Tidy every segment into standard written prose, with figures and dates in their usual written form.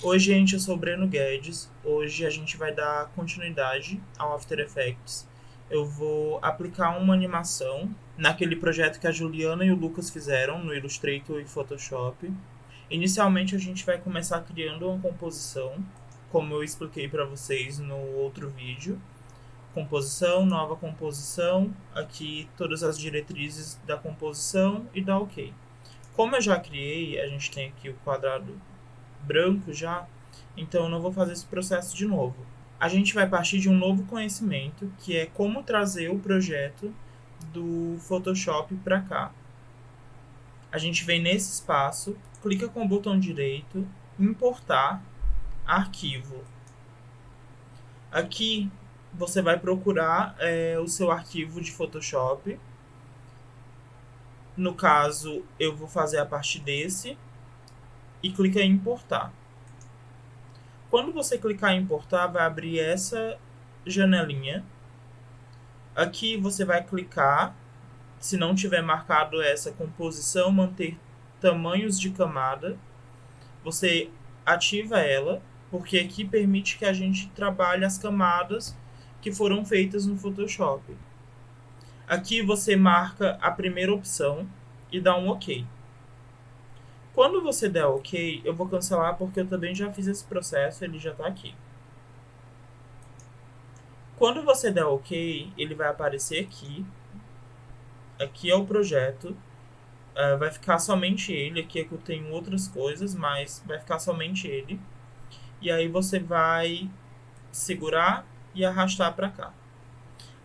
Oi, gente, eu sou o Breno Guedes. Hoje a gente vai dar continuidade ao After Effects. Eu vou aplicar uma animação naquele projeto que a Juliana e o Lucas fizeram no Illustrator e Photoshop. Inicialmente a gente vai começar criando uma composição, como eu expliquei para vocês no outro vídeo. Composição, nova composição, aqui todas as diretrizes da composição e dá OK. Como eu já criei, a gente tem aqui o quadrado branco já, então eu não vou fazer esse processo de novo. A gente vai partir de um novo conhecimento, que é como trazer o projeto do Photoshop para cá. A gente vem nesse espaço, clica com o botão direito, importar arquivo. Aqui você vai procurar o seu arquivo de Photoshop. No caso, eu vou fazer a partir desse e clica em importar. Quando você clicar em importar, vai abrir essa janelinha. Aqui você vai clicar, se não tiver marcado essa composição, manter tamanhos de camada. Você ativa ela, porque aqui permite que a gente trabalhe as camadas que foram feitas no Photoshop. Aqui você marca a primeira opção e dá um OK. Quando você der OK, eu vou cancelar porque eu também já fiz esse processo, ele já está aqui. Quando você der OK, ele vai aparecer aqui. Aqui é o projeto. Vai ficar somente ele. Aqui é que eu tenho outras coisas, mas vai ficar somente ele. E aí você vai segurar e arrastar para cá.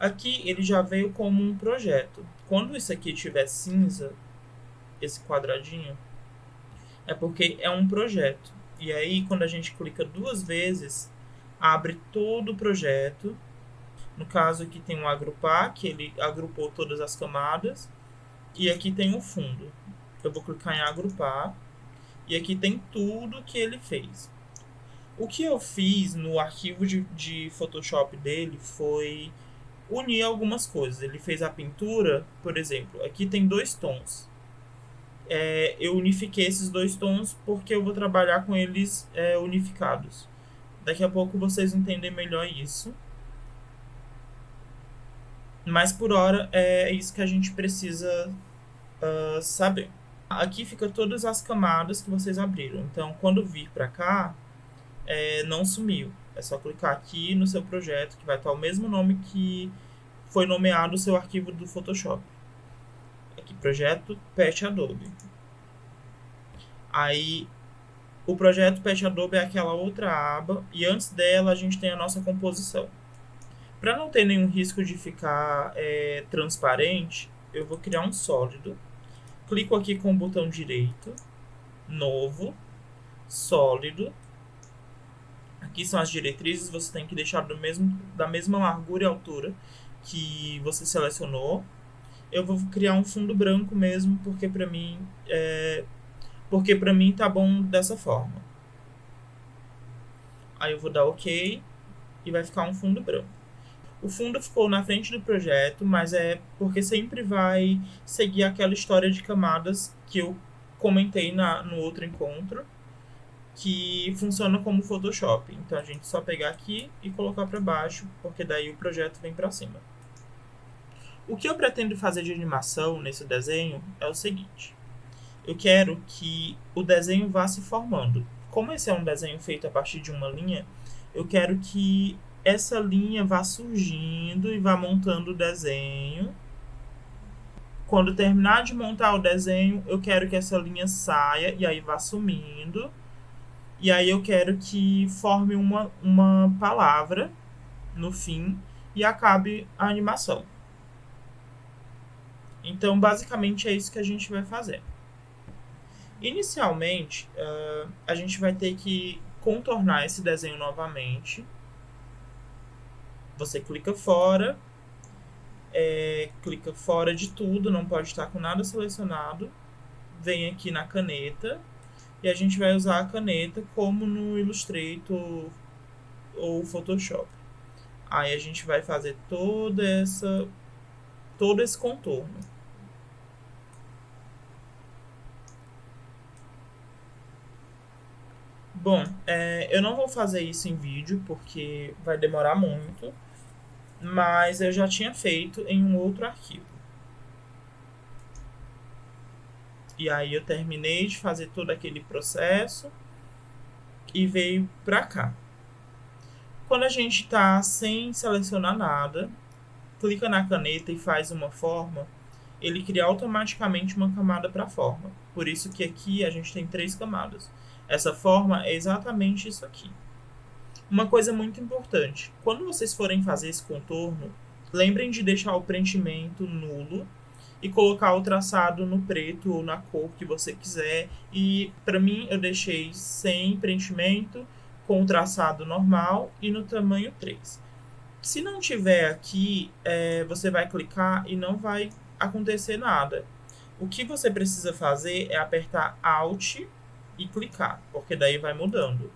Aqui ele já veio como um projeto. Quando isso aqui tiver cinza, esse quadradinho, é porque é um projeto. E aí quando a gente clica duas vezes, abre todo o projeto. No caso aqui tem um agrupar, que ele agrupou todas as camadas. E aqui tem o fundo. Eu vou clicar em agrupar. E aqui tem tudo que ele fez. O que eu fiz no arquivo de Photoshop dele foi unir algumas coisas. Ele fez a pintura, por exemplo. Aqui tem dois tons. Eu unifiquei esses dois tons porque eu vou trabalhar com eles unificados. Daqui a pouco vocês entendem melhor isso. Mas por hora é isso que a gente precisa saber. Aqui fica todas as camadas que vocês abriram. Então, quando vir para cá, não sumiu. É só clicar aqui no seu projeto, que vai estar o mesmo nome que foi nomeado o seu arquivo do Photoshop. Aqui, projeto Patch Adobe. Aí, o projeto Patch Adobe é aquela outra aba, e antes dela a gente tem a nossa composição. Para não ter nenhum risco de ficar transparente, eu vou criar um sólido. Clico aqui com o botão direito, novo, sólido. Aqui são as diretrizes, você tem que deixar da mesma largura e altura que você selecionou. Eu vou criar um fundo branco mesmo, porque para mim tá bom dessa forma. Aí eu vou dar OK e vai ficar um fundo branco. O fundo ficou na frente do projeto, mas é porque sempre vai seguir aquela história de camadas que eu comentei no outro encontro, que funciona como Photoshop. Então a gente só pegar aqui e colocar para baixo, porque daí o projeto vem para cima. O que eu pretendo fazer de animação nesse desenho é o seguinte. Eu quero que o desenho vá se formando. Como esse é um desenho feito a partir de uma linha, eu quero que essa linha vá surgindo e vá montando o desenho. Quando terminar de montar o desenho, eu quero que essa linha saia e aí vá sumindo. E aí eu quero que forme uma palavra no fim e acabe a animação. Então, basicamente, é isso que a gente vai fazer. Inicialmente, a gente vai ter que contornar esse desenho novamente. Você clica fora de tudo, não pode estar com nada selecionado. Vem aqui na caneta e a gente vai usar a caneta como no Illustrator ou Photoshop. Aí a gente vai fazer todo esse contorno. Bom, eu não vou fazer isso em vídeo porque vai demorar muito, mas eu já tinha feito em um outro arquivo. E aí eu terminei de fazer todo aquele processo e veio para cá. Quando a gente está sem selecionar nada, clica na caneta e faz uma forma, ele cria automaticamente uma camada para a forma. Por isso que aqui a gente tem 3 camadas. Essa forma é exatamente isso aqui. Uma coisa muito importante, quando vocês forem fazer esse contorno, lembrem de deixar o preenchimento nulo e colocar o traçado no preto ou na cor que você quiser. E para mim eu deixei sem preenchimento, com o traçado normal e no tamanho 3. Se não tiver aqui, você vai clicar e não vai acontecer nada. O que você precisa fazer é apertar Alt e clicar, porque daí vai mudando.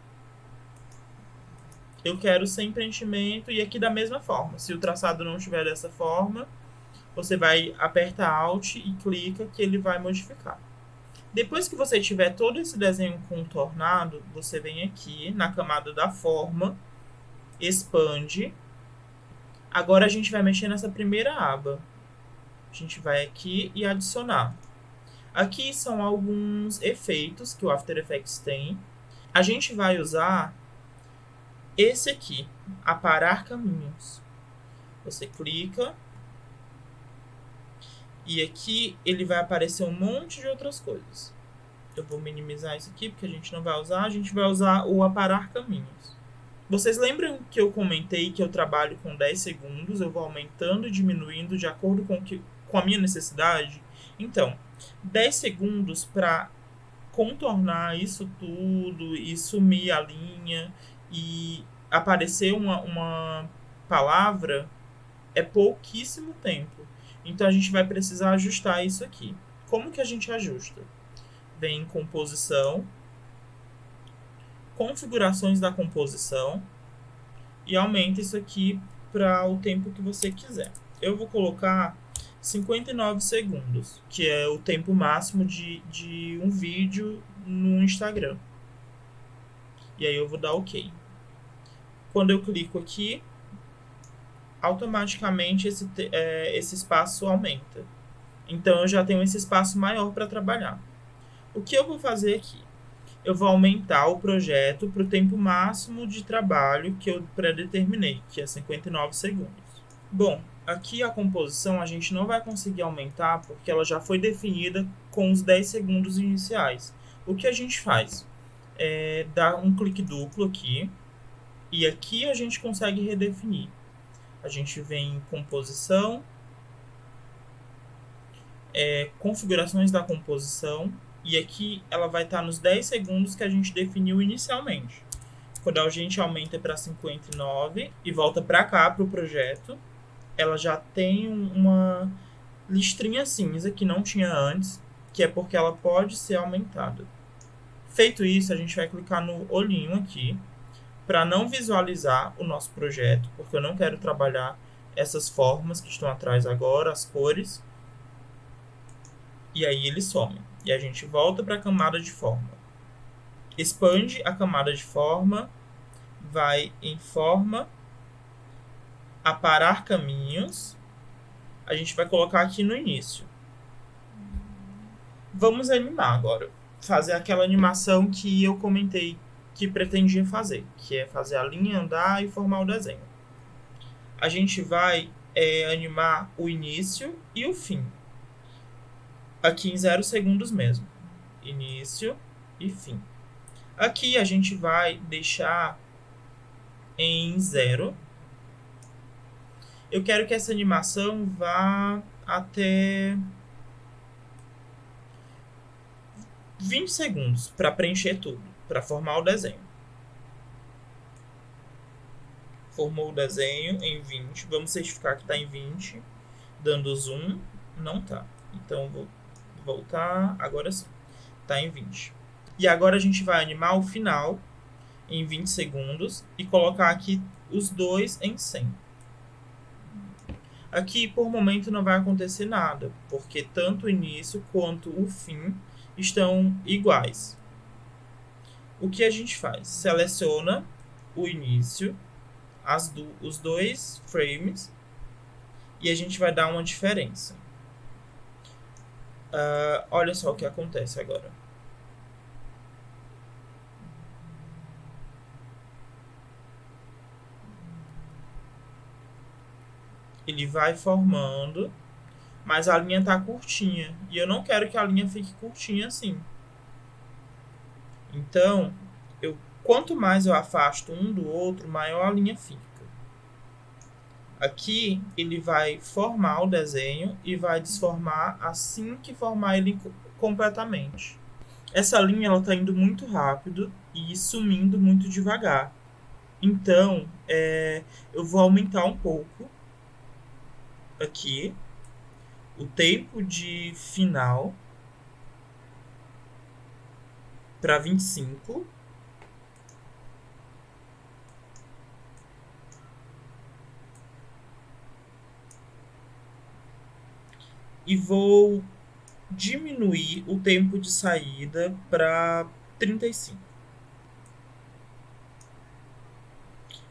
Eu quero sem preenchimento e aqui da mesma forma. Se o traçado não estiver dessa forma, você vai apertar Alt e clica que ele vai modificar. Depois que você tiver todo esse desenho contornado, você vem aqui na camada da forma, expande. Agora a gente vai mexer nessa primeira aba. A gente vai aqui e adicionar. Aqui são alguns efeitos que o After Effects tem. A gente vai usar esse aqui, aparar caminhos. Você clica e aqui ele vai aparecer um monte de outras coisas. Eu vou minimizar isso aqui porque a gente não vai usar. A gente vai usar o aparar caminhos. Vocês lembram que eu comentei que eu trabalho com 10 segundos? Eu vou aumentando e diminuindo de acordo com a minha necessidade? Então, 10 segundos para contornar isso tudo e sumir a linha e aparecer uma palavra é pouquíssimo tempo. Então a gente vai precisar ajustar isso aqui. Como que a gente ajusta? Vem em composição, configurações da composição e aumenta isso aqui para o tempo que você quiser. Eu vou colocar 59 segundos, que é o tempo máximo de um vídeo no Instagram. E aí eu vou dar OK. Quando eu clico aqui, automaticamente esse espaço aumenta. Então eu já tenho esse espaço maior para trabalhar. O que eu vou fazer aqui? Eu vou aumentar o projeto para o tempo máximo de trabalho que eu predeterminei, que é 59 segundos. Bom, aqui a composição a gente não vai conseguir aumentar porque ela já foi definida com os 10 segundos iniciais. O que a gente faz? Dar um clique duplo aqui e aqui a gente consegue redefinir. A gente vem em composição, configurações da composição, e aqui ela vai estar nos 10 segundos que a gente definiu inicialmente. Quando a gente aumenta para 59 e volta para cá, para o projeto, ela já tem uma listrinha cinza que não tinha antes, que é porque ela pode ser aumentada. Feito isso, a gente vai clicar no olhinho aqui, para não visualizar o nosso projeto, porque eu não quero trabalhar essas formas que estão atrás agora, as cores. E aí ele some. E a gente volta para a camada de forma. Expande a camada de forma, vai em forma, aparar caminhos. A gente vai colocar aqui no início. Vamos animar agora. Fazer aquela animação que eu comentei que pretendia fazer, que é fazer a linha andar e formar o desenho. A gente vai animar o início e o fim. Aqui em 0 segundos mesmo. Início e fim. Aqui a gente vai deixar em 0. Eu quero que essa animação vá até 20 segundos para preencher tudo, para formar o desenho. Formou o desenho em 20. Vamos certificar que está em 20. Dando zoom, não está. Então vou voltar, agora sim. Está em 20. E agora a gente vai animar o final em 20 segundos e colocar aqui os dois em 100. Aqui, por momento, não vai acontecer nada, porque tanto o início quanto o fim estão iguais. O que a gente faz? Seleciona o início, os dois frames, e a gente vai dar uma diferença. Olha só o que acontece agora. Ele vai formando, mas a linha tá curtinha. E eu não quero que a linha fique curtinha assim. Então, quanto mais eu afasto um do outro, maior a linha fica. Aqui ele vai formar o desenho e vai desformar assim que formar ele completamente. Essa linha ela está indo muito rápido e sumindo muito devagar. Então, eu vou aumentar um pouco aqui o tempo de final para 25. E vou diminuir o tempo de saída para 35.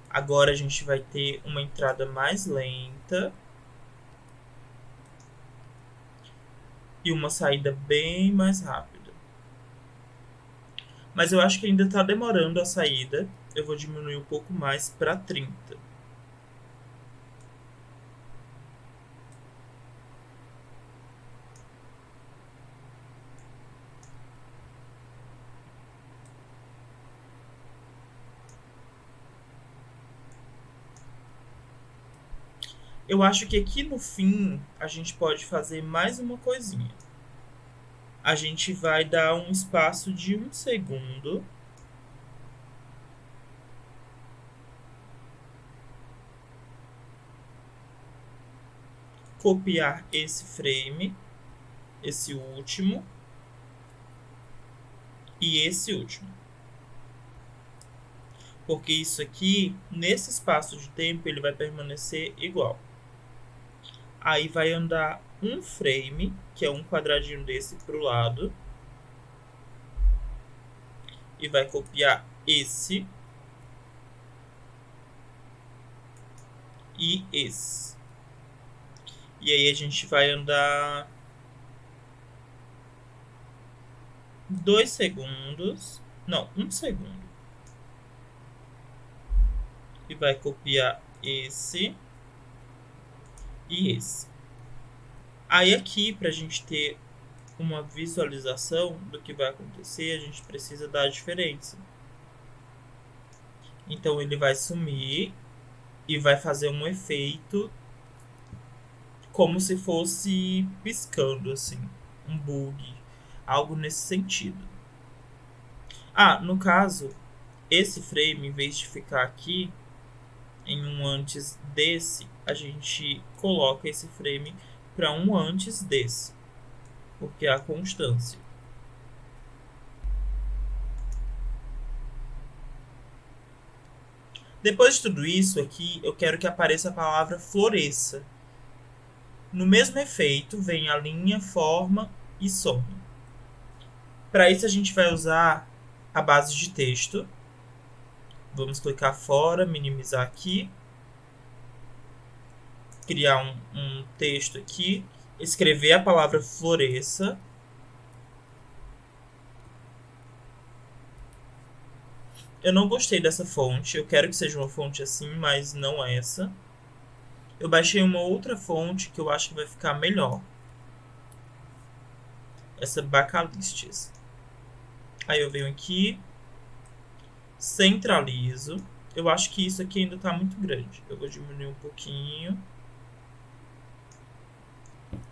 Agora a gente vai ter uma entrada mais lenta e uma saída bem mais rápida. Mas eu acho que ainda está demorando a saída. Eu vou diminuir um pouco mais para 30. Eu acho que aqui no fim a gente pode fazer mais uma coisinha. A gente vai dar um espaço de 1 segundo. Copiar esse frame, esse último e esse último. Porque isso aqui, nesse espaço de tempo, ele vai permanecer igual. Aí vai andar um frame, que é um quadradinho desse para o lado. E vai copiar esse e esse. E aí a gente vai andar 2 segundos. Não, 1 segundo. E vai copiar esse e esse. Aí aqui, para a gente ter uma visualização do que vai acontecer, a gente precisa dar a diferença. Então ele vai sumir e vai fazer um efeito como se fosse piscando, assim, um bug, algo nesse sentido. No caso, esse frame, em vez de ficar aqui em um antes desse, a gente coloca esse frame para um antes desse, porque é a constância. Depois de tudo isso aqui, eu quero que apareça a palavra floresça. No mesmo efeito, vem a linha, forma e some. Para isso, a gente vai usar a base de texto. Vamos clicar fora, minimizar aqui. Criar um texto aqui. Escrever a palavra floresça. Eu não gostei dessa fonte. Eu quero que seja uma fonte assim, mas não essa. Eu baixei uma outra fonte que eu acho que vai ficar melhor. Essa Bacalistes. Aí eu venho aqui, centralizo. Eu acho que isso aqui ainda está muito grande. Eu vou diminuir um pouquinho.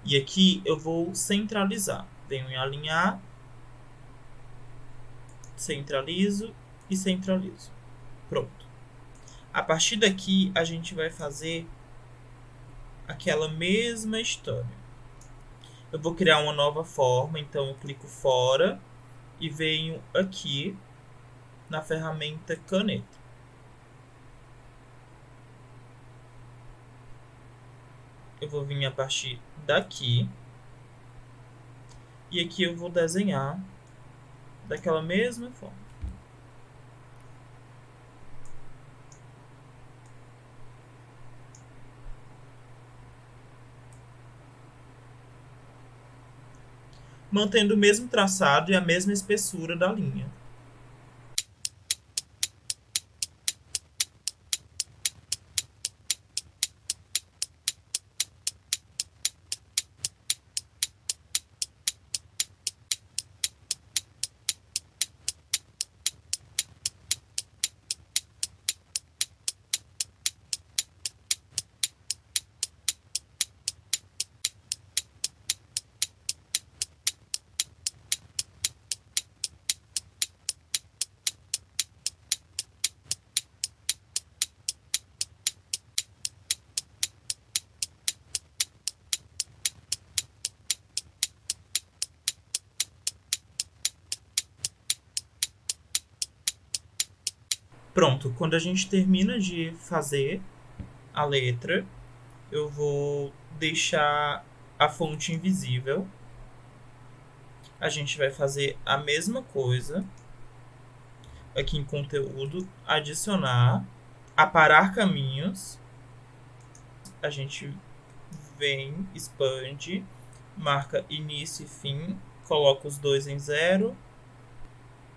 E aqui eu vou centralizar. Venho em alinhar, centralizo e centralizo. Pronto. A partir daqui a gente vai fazer aquela mesma história. Eu vou criar uma nova forma, então eu clico fora e venho aqui na ferramenta caneta. Eu vou vir a partir daqui e aqui eu vou desenhar daquela mesma forma. mantendo o mesmo traçado e a mesma espessura da linha. Pronto, quando a gente termina de fazer a letra, eu vou deixar a fonte invisível. A gente vai fazer a mesma coisa aqui em conteúdo, adicionar, aparar caminhos. A gente vem, expande, marca início e fim, coloca os dois em 0,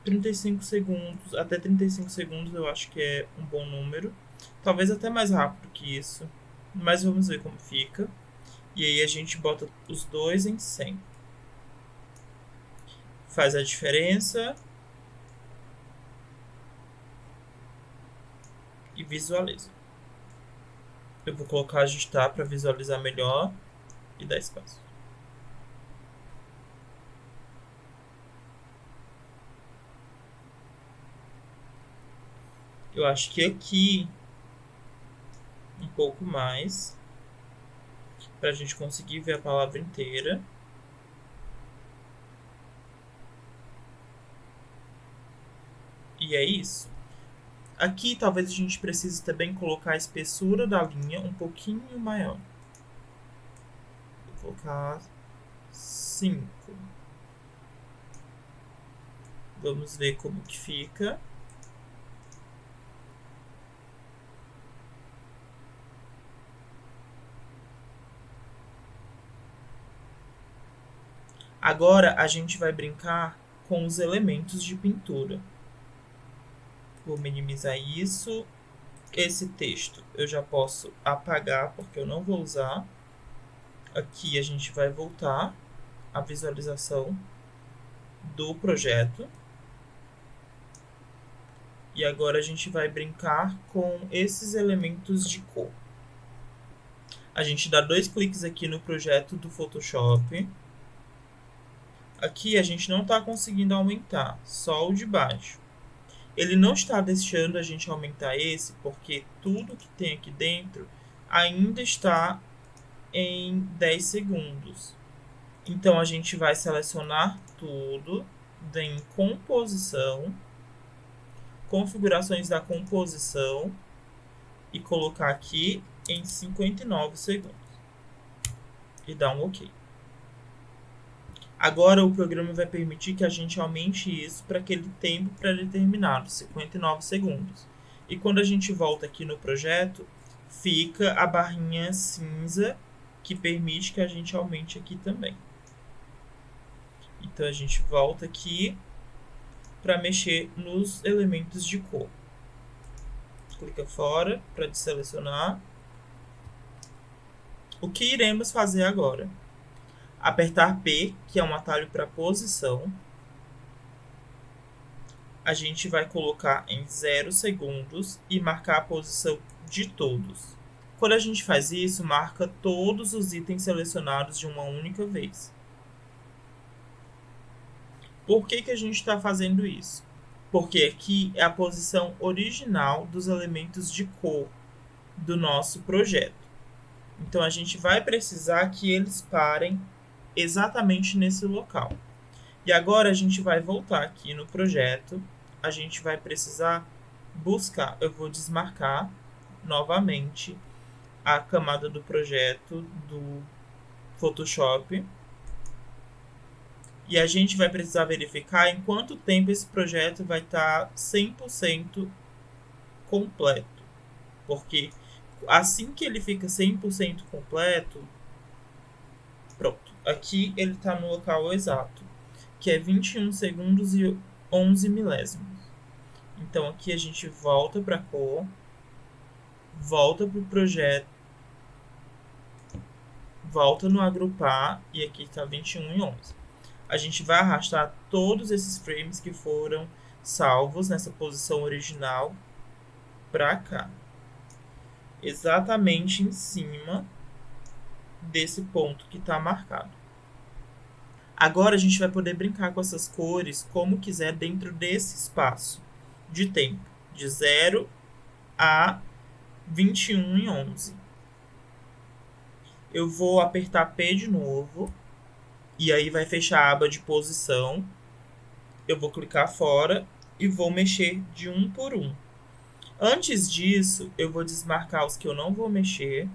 35 segundos, até 35 segundos eu acho que é um bom número. Talvez até mais rápido que isso, mas vamos ver como fica. E aí a gente bota os dois em 100. Faz a diferença e visualiza. Eu vou colocar ajustar para visualizar melhor e dar espaço. Eu acho que aqui um pouco mais para a gente conseguir ver a palavra inteira. E é isso. Aqui talvez a gente precise também colocar a espessura da linha um pouquinho maior. Vou colocar 5. Vamos ver como que fica. Agora a gente vai brincar com os elementos de pintura. Vou minimizar isso. Esse texto eu já posso apagar porque eu não vou usar. Aqui a gente vai voltar à visualização do projeto. E agora a gente vai brincar com esses elementos de cor. A gente dá 2 cliques aqui no projeto do Photoshop. Aqui a gente não está conseguindo aumentar, só o de baixo. Ele não está deixando a gente aumentar esse porque tudo que tem aqui dentro ainda está em 10 segundos. Então a gente vai selecionar tudo, vem em composição, configurações da composição e colocar aqui em 59 segundos. E dar um OK. Agora o programa vai permitir que a gente aumente isso para aquele tempo pré-determinado, 59 segundos. E quando a gente volta aqui no projeto, fica a barrinha cinza que permite que a gente aumente aqui também. Então a gente volta aqui para mexer nos elementos de cor. Clica fora para desselecionar. O que iremos fazer agora? Apertar P, que é um atalho para posição. A gente vai colocar em 0 segundos e marcar a posição de todos. Quando a gente faz isso, marca todos os itens selecionados de uma única vez. Por que a gente está fazendo isso? Porque aqui é a posição original dos elementos de cor do nosso projeto. Então a gente vai precisar que eles parem exatamente nesse local. E agora a gente vai voltar aqui no projeto. A gente vai precisar buscar. Eu vou desmarcar novamente a camada do projeto do Photoshop. E a gente vai precisar verificar em quanto tempo esse projeto vai estar 100% completo. Porque assim que ele fica 100% completo, pronto. Aqui ele está no local exato. que é 21 segundos e 11 milésimos. Então aqui a gente volta para a cor, volta para o projeto, volta no agrupar e aqui está 21 e 11. A gente vai arrastar todos esses frames que foram salvos nessa posição original para cá, exatamente em cima desse ponto que está marcado. Agora a gente vai poder brincar com essas cores como quiser dentro desse espaço de tempo, de 0 a 21 e 11. Eu vou apertar P de novo, e aí vai fechar a aba de posição. Eu vou clicar fora e vou mexer de um por um. Antes disso, eu vou desmarcar os que eu não vou mexer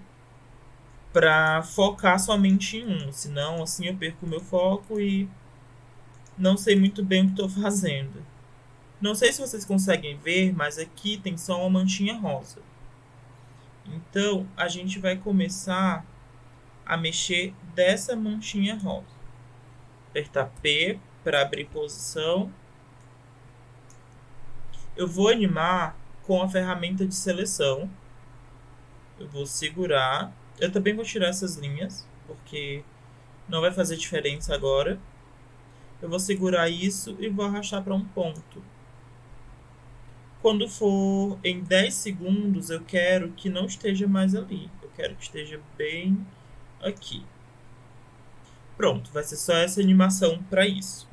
para focar somente em um, senão assim eu perco o meu foco e não sei muito bem o que estou fazendo. Não sei se vocês conseguem ver, mas aqui tem só uma manchinha rosa. Então, a gente vai começar a mexer dessa manchinha rosa. Apertar P para abrir posição. Eu vou animar com a ferramenta de seleção. Eu vou segurar. Eu também vou tirar essas linhas, porque não vai fazer diferença agora. Eu vou segurar isso e vou arrastar para um ponto. Quando for em 10 segundos, eu quero que não esteja mais ali. Eu quero que esteja bem aqui. Pronto, vai ser só essa animação para isso.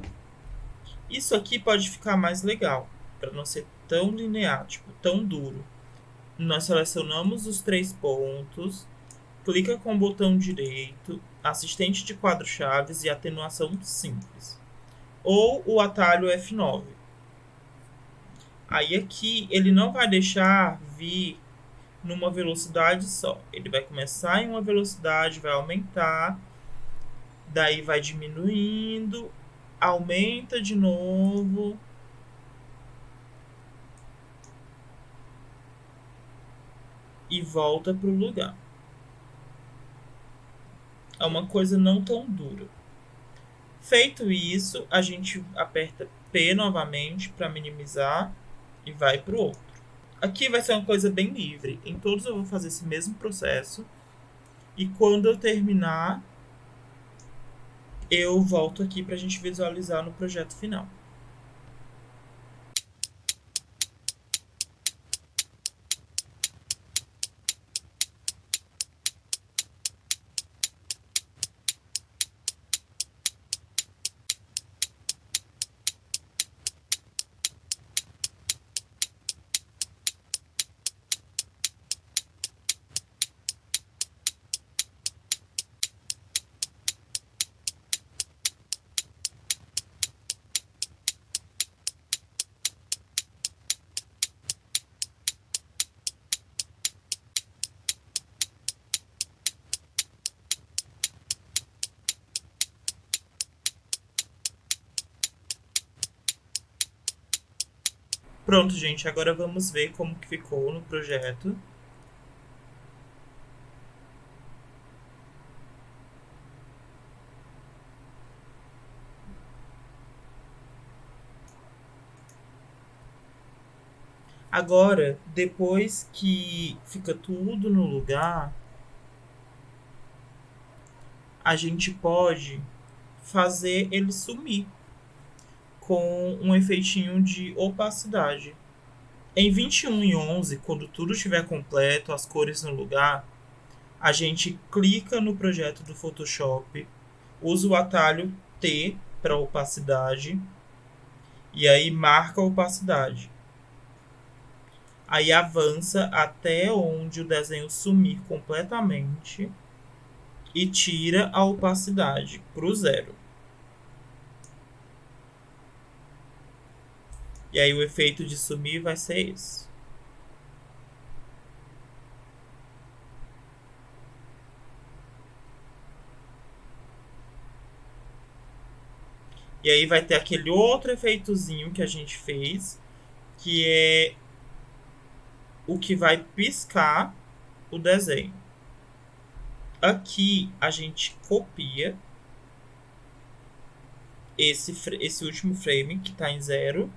Isso aqui pode ficar mais legal, para não ser tão linear, tipo, tão duro. Nós selecionamos os 3 pontos, clica com o botão direito, assistente de quadro-chaves e atenuação simples. Ou o atalho F9. Aí aqui ele não vai deixar vir numa velocidade só. Ele vai começar em uma velocidade, vai aumentar, daí vai diminuindo, aumenta de novo. E volta para o lugar. É uma coisa não tão dura. Feito isso, a gente aperta P novamente para minimizar e vai para o outro. Aqui vai ser uma coisa bem livre. Em todos eu vou fazer esse mesmo processo. E quando eu terminar, eu volto aqui para a gente visualizar no projeto final. Pronto, gente, agora vamos ver como que ficou no projeto. Agora, depois que fica tudo no lugar, a gente pode fazer ele sumir com um efeitinho de opacidade. Em 21 e 11, quando tudo estiver completo, as cores no lugar, a gente clica no projeto do Photoshop, usa o atalho T para opacidade e aí marca a opacidade. Aí avança até onde o desenho sumir completamente e tira a opacidade para o 0. E aí o efeito de sumir vai ser esse. E aí vai ter aquele outro efeitozinho que a gente fez, que é o que vai piscar o desenho. Aqui a gente copia esse último frame que está em 0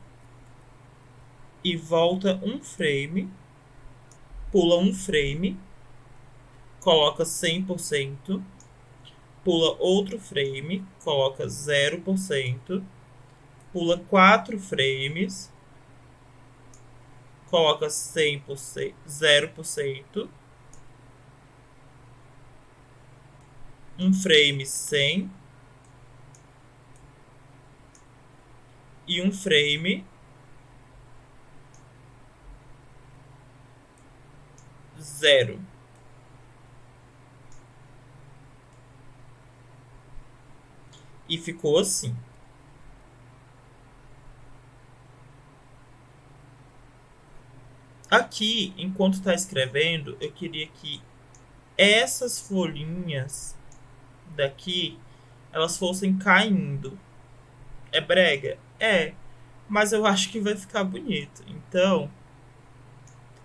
e volta um frame, pula um frame, coloca 100%, pula outro frame, coloca 0%, pula 4 frames, coloca 100%, 0%, um frame 100 e um frame 0. E ficou assim. Aqui, enquanto está escrevendo, eu queria que essas folhinhas daqui, elas fossem caindo. É brega? É. Mas eu acho que vai ficar bonito. Então,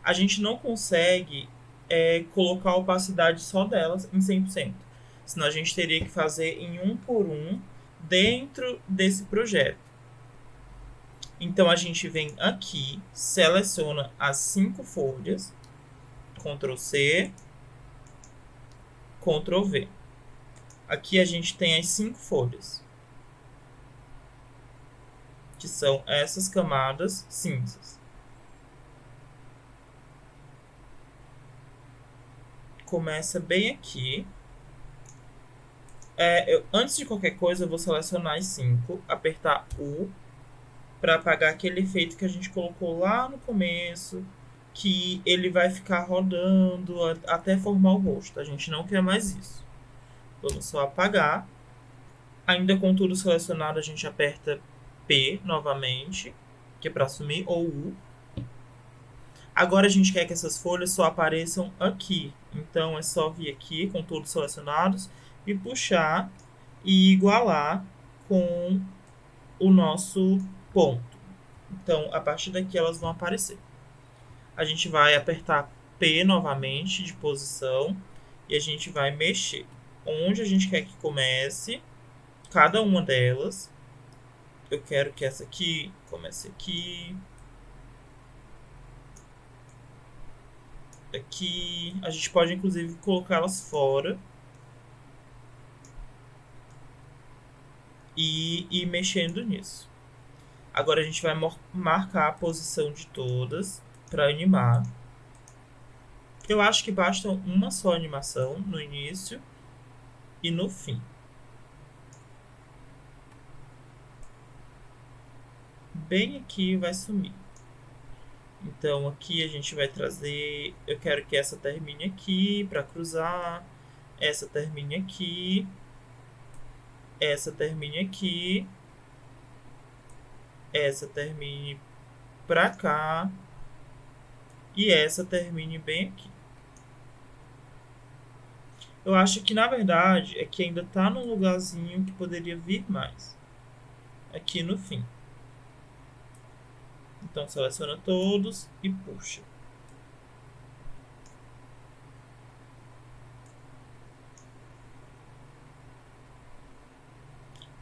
a gente não consegue colocar a opacidade só delas em 100%. Senão a gente teria que fazer em um por um dentro desse projeto. Então a gente vem aqui, seleciona as 5 folhas, Ctrl C, Ctrl V. Aqui a gente tem as 5 folhas, que são essas camadas cinzas. Começa bem aqui. Antes de qualquer coisa, eu vou selecionar as 5, apertar U, para apagar aquele efeito que a gente colocou lá no começo, que ele vai ficar rodando até formar o rosto. A gente não quer mais isso. Vamos só apagar. Ainda com tudo selecionado, a gente aperta P novamente, que é para sumir, ou U. Agora a gente quer que essas folhas só apareçam aqui. Então é só vir aqui com todos selecionados e puxar e igualar com o nosso ponto. Então, a partir daqui elas vão aparecer. A gente vai apertar P novamente de posição e a gente vai mexer onde a gente quer que comece cada uma delas. Eu quero que essa aqui comece aqui. Aqui. A gente pode, inclusive, colocá-las fora. E ir mexendo nisso. Agora a gente vai marcar a posição de todas para animar. Eu acho que basta uma só animação no início e no fim. Bem aqui vai sumir. Então aqui a gente vai trazer... Eu quero que essa termine aqui para cruzar. Essa termine aqui. Essa termine aqui. Essa termine para cá. E essa termine bem aqui. Eu acho que, na verdade, é que ainda está num lugarzinho que poderia vir mais. Aqui no fim. Então, seleciona todos e puxa.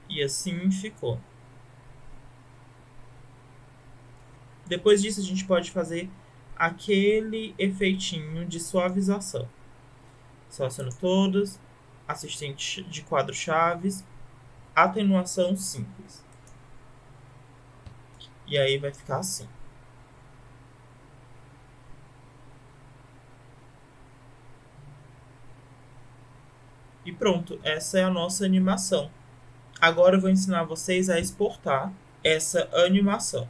E assim ficou. Depois disso, a gente pode fazer aquele efeitinho de suavização. Seleciono todos, assistente de quadro chaves, atenuação simples. E aí vai ficar assim. E pronto, essa é a nossa animação. Agora eu vou ensinar vocês a exportar essa animação.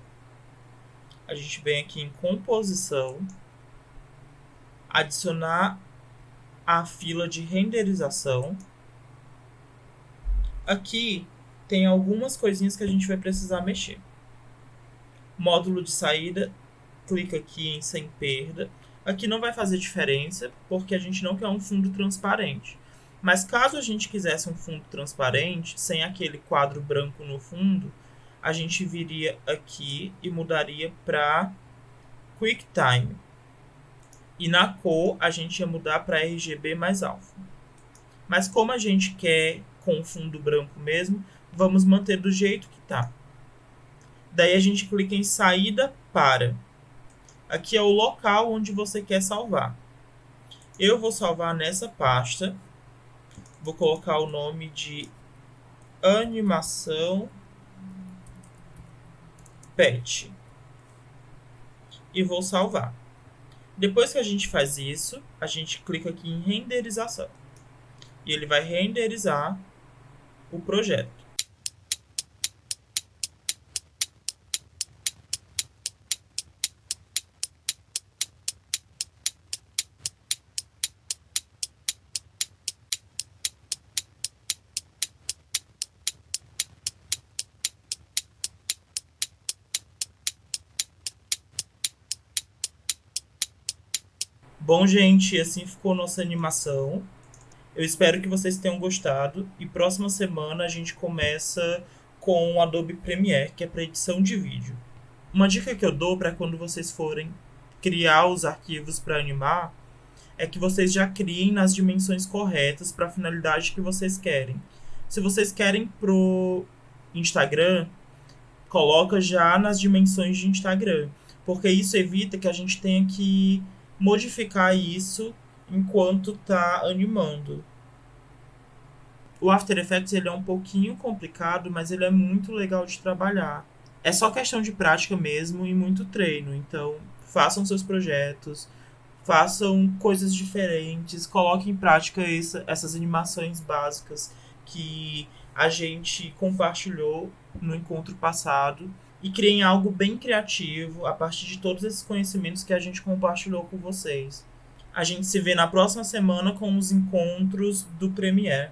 A gente vem aqui em composição, adicionar a fila de renderização. Aqui tem algumas coisinhas que a gente vai precisar mexer. Módulo de saída, clica aqui em sem perda. Aqui não vai fazer diferença, porque a gente não quer um fundo transparente. Mas caso a gente quisesse um fundo transparente, sem aquele quadro branco no fundo, a gente viria aqui e mudaria para QuickTime. E na cor, a gente ia mudar para RGB mais alfa. Mas como a gente quer com fundo branco mesmo, vamos manter do jeito que tá. Daí a gente clica em saída para. Aqui é o local onde você quer salvar. Eu vou salvar nessa pasta. Vou colocar o nome de animação pet. E vou salvar. Depois que a gente faz isso, a gente clica aqui em renderização. E ele vai renderizar o projeto. Bom, gente, assim ficou nossa animação. Eu espero que vocês tenham gostado. E próxima semana a gente começa com o Adobe Premiere, que é para edição de vídeo. Uma dica que eu dou para quando vocês forem criar os arquivos para animar é que vocês já criem nas dimensões corretas para a finalidade que vocês querem. Se vocês querem pro Instagram, coloca já nas dimensões de Instagram, porque isso evita que a gente tenha que modificar isso enquanto tá animando. O After Effects ele é um pouquinho complicado, mas ele é muito legal de trabalhar. É só questão de prática mesmo e muito treino. Então, façam seus projetos, façam coisas diferentes, coloquem em prática essas animações básicas que a gente compartilhou no encontro passado e criem algo bem criativo a partir de todos esses conhecimentos que a gente compartilhou com vocês. A gente se vê na próxima semana com os encontros do Premiere.